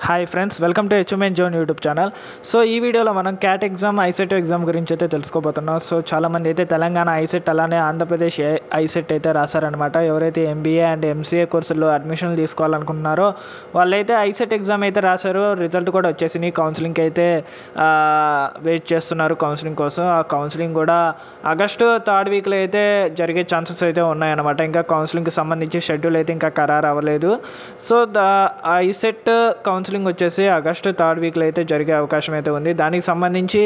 Hi friends, welcome to achievement zone YouTube channel. So ఈ వీడియోలో మనం క్యాట్ ఎగ్జామ్, ఐసెట్ ఎగ్జామ్ గురించి అయితే తెలుసుకోబోతున్నాం. సో చాలామంది అయితే తెలంగాణ ఐసెట్ అలానే ఆంధ్రప్రదేశ్ ఐసెట్ అయితే రాశారనమాట. ఎవరైతే ఎంబీఏ అండ్ ఎంసీఏ కోర్సుల్లో అడ్మిషన్లు తీసుకోవాలనుకుంటున్నారో వాళ్ళైతే ఐసెట్ ఎగ్జామ్ అయితే రాశారు. రిజల్ట్ కూడా వచ్చేసింది. కౌన్సిలింగ్కి అయితే వెయిట్ చేస్తున్నారు కౌన్సిలింగ్ కోసం. ఆ కౌన్సిలింగ్ కూడా ఆగస్టు థర్డ్ వీక్లో అయితే జరిగే ఛాన్సెస్ అయితే ఉన్నాయన్నమాట. ఇంకా కౌన్సిలింగ్కి సంబంధించి షెడ్యూల్ అయితే ఇంకా ఖరారు అవ్వలేదు. సో ఐసెట్ కౌన్సిలింగ్ వచ్చేసి ఆగస్టు థర్డ్ వీక్లో అయితే జరిగే అవకాశం అయితే ఉంది. దానికి సంబంధించి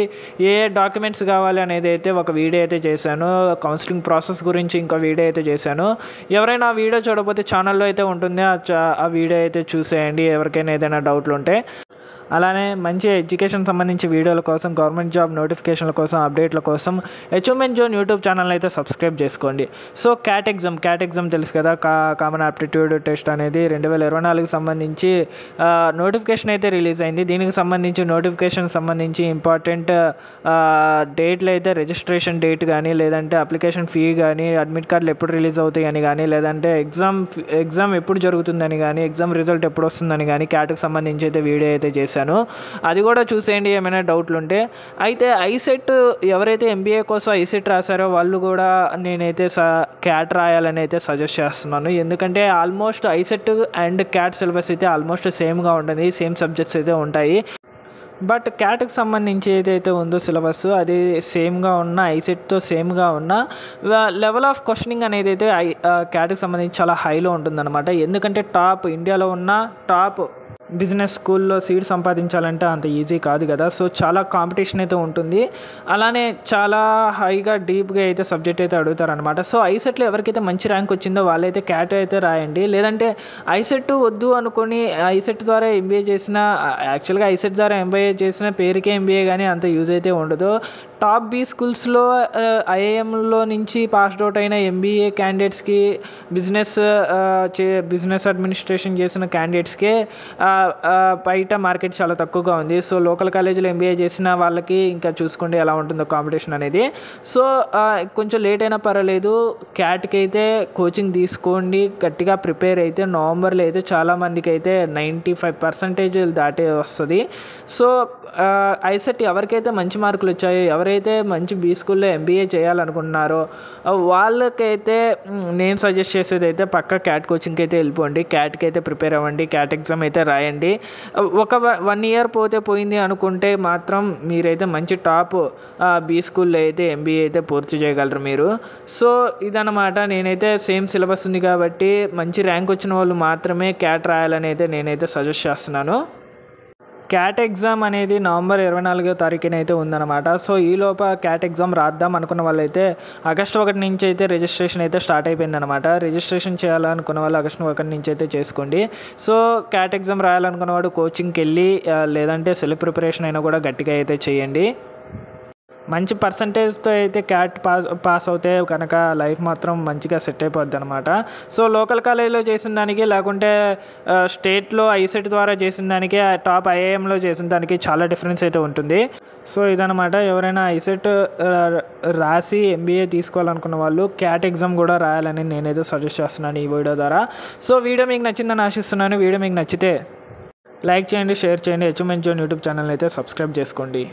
ఏ డాక్యుమెంట్స్ కావాలి అనేది అయితే ఒక వీడియో అయితే చేశాను. కౌన్సిలింగ్ ప్రాసెస్ గురించి ఇంకో వీడియో అయితే చేశాను. ఎవరైనా ఆ వీడియో చూడకపోతే ఛానల్లో అయితే ఉంటుంది. ఆ వీడియో అయితే చూసేయండి ఎవరికైనా ఏదైనా డౌట్లు ఉంటే. అలానే మంచి ఎడ్యుకేషన్ సంబంధించి వీడియోల కోసం, గవర్నమెంట్ జాబ్ నోటిఫికేషన్ల కోసం, అప్డేట్ల కోసం అచీవ్మెంట్ జోన్ యూట్యూబ్ ఛానల్ అయితే సబ్స్క్రైబ్ చేసుకోండి. సో క్యాట్ ఎగ్జామ్ తెలుసు కదా, కామన్ ఆప్టిట్యూడ్ టెస్ట్ అనేది 2024కి సంబంధించి నోటిఫికేషన్ అయితే రిలీజ్ అయింది. దీనికి సంబంధించి నోటిఫికేషన్కి సంబంధించి ఇంపార్టెంట్ డేట్లు అయితే రిజిస్ట్రేషన్ డేట్ కానీ, లేదంటే అప్లికేషన్ ఫీ కానీ, అడ్మిట్ కార్డులు ఎప్పుడు రిలీజ్ అవుతాయని కానీ, లేదంటే ఎగ్జామ్ ఎప్పుడు జరుగుతుందని కానీ, ఎగ్జామ్ రిజల్ట్ ఎప్పుడు వస్తుందని కానీ క్యాట్కి సంబంధించి అయితే వీడియో అయితే చేశాను. అది కూడా చూసేయండి ఏమైనా డౌట్లు ఉంటే. అయితే ఐసెట్ ఎవరైతే ఎంబీఏ కోసం ఐసెట్ రాశారో వాళ్ళు కూడా నేనైతే క్యాట్ రాయాలని అయితే సజెస్ట్ చేస్తున్నాను. ఎందుకంటే almost ICET and cat syllabus అయితే ఆల్మోస్ట్ సేమ్గా ఉంటుంది. సేమ్ సబ్జెక్ట్స్ అయితే ఉంటాయి. బట్ క్యాట్కి సంబంధించి ఏదైతే ఉందో సిలబస్ అది సేమ్గా ఉన్న, ఐసెట్తో సేమ్గా ఉన్న లెవెల్ ఆఫ్ క్వశ్చనింగ్ అనేది అయితే క్యాట్కి సంబంధించి చాలా హైలో ఉంటుందన్నమాట. ఎందుకంటే ఇండియాలో ఉన్న టాప్ బిజినెస్ స్కూల్లో సీట్ సంపాదించాలంటే అంత ఈజీ కాదు కదా. సో చాలా కాంపిటీషన్ అయితే ఉంటుంది. అలానే చాలా హైగా డీప్గా అయితే సబ్జెక్ట్ అయితే అడుగుతారనమాట. సో ఐసెట్లో ఎవరికైతే మంచి ర్యాంక్ వచ్చిందో వాళ్ళైతే క్యాట్ అయితే రాయండి. లేదంటే ఐసెట్ వద్దు అనుకొని ఐసెట్ ద్వారా ఎంబీఏ చేసిన, యాక్చువల్గా ఐసెట్ ద్వారా ఎంబీఏ చేసిన పేరుకే ఎంబీఏ కానీ అంత యూజ్ అయితే ఉండదు. టాప్ బీ స్కూల్స్లో ఐఐఎంలో నుంచి పాస్డ్ అవుట్ అయిన ఎంబీఏ క్యాండిడేట్స్కి, బిజినెస్ అడ్మినిస్ట్రేషన్ చేసిన క్యాండిడేట్స్కే బయట మార్కెట్ చాలా తక్కువగా ఉంది. సో లోకల్ కాలేజీలో ఎంబీఏ చేసిన వాళ్ళకి ఇంకా చూసుకోండి ఎలా ఉంటుందో కాంపిటీషన్ అనేది. సో కొంచెం లేట్ అయినా పర్వాలేదు, క్యాట్కి అయితే కోచింగ్ తీసుకోండి, గట్టిగా ప్రిపేర్ అయితే నవంబర్లో అయితే చాలామందికి అయితే 95% దాటే వస్తుంది. సో ఐసెట్ ఎవరికైతే మంచి మార్కులు వచ్చాయో, ఎవరైతే మంచి బీ స్కూల్లో ఎంబీఏ చేయాలనుకుంటున్నారో వాళ్ళకైతే నేను సజెస్ట్ చేసేది అయితే పక్క క్యాట్ కోచింగ్కి అయితే వెళ్ళిపోండి. క్యాట్కి అయితే ప్రిపేర్ అవ్వండి, క్యాట్ ఎగ్జామ్ అయితే రాయండి. ఒక 1 ఇయర్ పోయింది అనుకుంటే మాత్రం మీరైతే మంచి టాప్ బీ స్కూల్లో అయితే ఎంబీఏ అయితే పూర్తి చేయగలరు మీరు. సో ఇదన్నమాట. నేనైతే సేమ్ సిలబస్ ఉంది కాబట్టి మంచి ర్యాంక్ వచ్చిన వాళ్ళు మాత్రమే క్యాట్ రాయాలని అయితే నేనైతే సజెస్ట్ చేస్తున్నాను. క్యాట్ ఎగ్జామ్ అనేది నవంబర్ 24వ తారీఖున అయితే ఉందన్నమాట. సో ఈలోప క్యాట్ ఎగ్జామ్ రాద్దాం అనుకున్న వాళ్ళైతే ఆగస్టు 1 నుంచి అయితే రిజిస్ట్రేషన్ అయితే స్టార్ట్ అయిపోయిందన్నమాట. రిజిస్ట్రేషన్ చేయాలనుకున్న వాళ్ళు ఆగస్టు 1 నుంచి అయితే చేసుకోండి. సో క్యాట్ ఎగ్జామ్ రాయాలనుకున్నవాడు కోచింగ్కి వెళ్ళి, లేదంటే సెల్ఫ్ ప్రిపరేషన్ అయినా కూడా గట్టిగా అయితే చేయండి. మంచి పర్సంటేజ్తో అయితే క్యాట్ పాస్ అవుతే కనుక లైఫ్ మాత్రం మంచిగా సెట్ అయిపోద్ది అనమాట. సో లోకల్ కాలేజీలో చేసిన దానికి, లేకుంటే స్టేట్లో ఐసెట్ ద్వారా చేసిన దానికి, టాప్ ఐఐఎంలో చేసిన దానికి చాలా డిఫరెన్స్ అయితే ఉంటుంది. సో ఇదనమాట. ఎవరైనా ఐసెట్ రాసి ఎంబీఏ తీసుకోవాలనుకున్న వాళ్ళు క్యాట్ ఎగ్జామ్ కూడా రాయాలని నేనైతే సజెస్ట్ చేస్తున్నాను ఈ వీడియో ద్వారా. సో వీడియో మీకు నచ్చిందని ఆశిస్తున్నాను. వీడియో మీకు నచ్చితే లైక్ చేయండి, షేర్ చేయండి. అచీవ్మెంట్ జోన్ యూట్యూబ్ ఛానల్ అయితే సబ్స్క్రైబ్ చేసుకోండి.